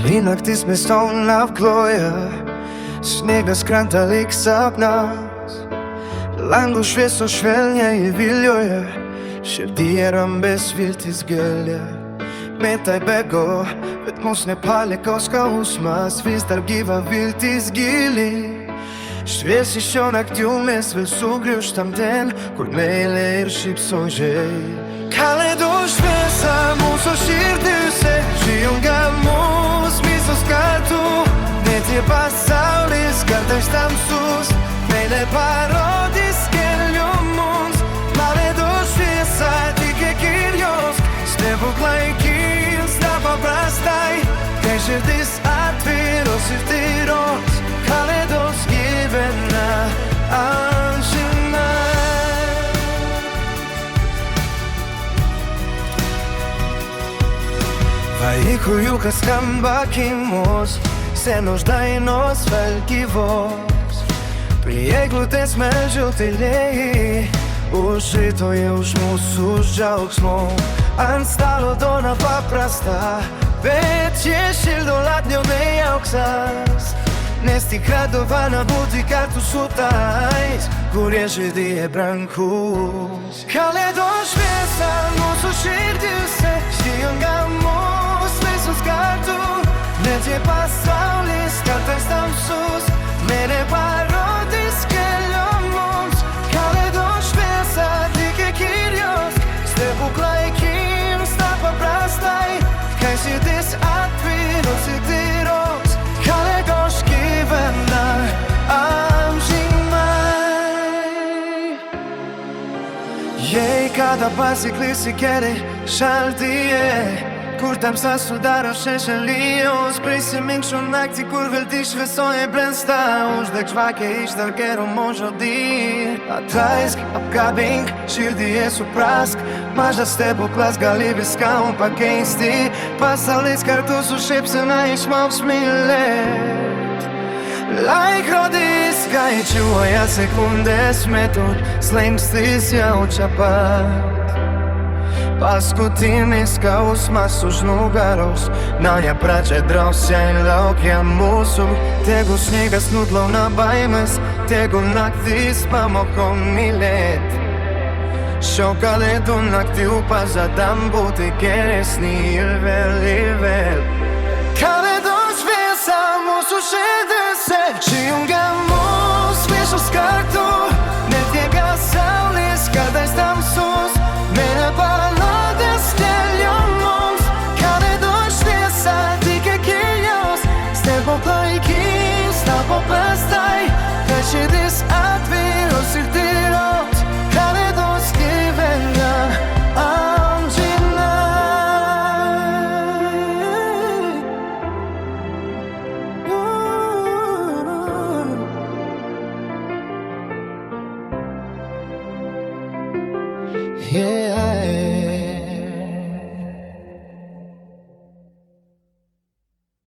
I naktis me ston av gloje, snega skranta lik sapnas. Langu shveso shvelnja I viljoje, shërdierëm bes vilti zgëllje. Me taj bego, vet mos ne pale koska usmas, vis targiva vilti zgili. Shvesi shona këtju mes vel sugri shtamten, kur me ler shqipson gjej. Kale do shvesa, muso shirtyse, shion nga mus, miso skatu. Netje pasaulis, kartaj shtam sus, mele parodis keljo muns. Male do shvesa, ti ke kirjosk, ste vukla I kin, stapa prastaj. Kaj shirtis atvir o sirtiros, kale do skivena anshina. Vai ku ju ka skamba kimos, se nos daj nos falkivos. Prieglu te smelġu ti leji, ushito je ushmus ushgjau ksmo. Anstalo dona pa prasta, već je shildo latnjo me jauksas. Nesti kradovana buti kartu sutajs, kur je shidi e brankus. Kale do shpesa, mosu shirdyse, shion nga mos, mesus kartu. Netje pasaulis, kartaj stam sus, mene parodis keljo mons. Kale do shpesa, dike kirjosk, ste bukla I kim, stapa prastaj. Kaj si dis atvir o si tiros, kale do shkivena amshimaj. Jej kada pasi klisi kere shaldije, kur tam sa sudaro sheshe lios. Prisi min kshon nakti kur velti shvesoj e blensta. Ush dhe kshvake ish dhe kero monjo dir. A trajsk, ap kabink, shirdi e su prask. Mazha stepo klas galibi ska un pa gangsti. Pasalis kartu su shepse na ish ma usmilet. Like rodis, ka I quaja sekundes metod, slang stisja u qapat. Pas kutini ska usmas u žnugaros, nalja prače drausja I laukja musu. Tegu snjega snudlo na bajmes, tegu naktis pa moko milet. Shokale du nakti upa zadam buti keresni ilvel. Kale do shvesa, musu shedese, shion nga mus, visho skartu. Netje ga saulis, kadaj stam sus, mene parodies keljo mons. Kale do shvesa, dike kirjos, ste bukla I kin, stapa prastaj. Kaj shidis atvir o sirtiros, kale do skivena amshina. Yeah.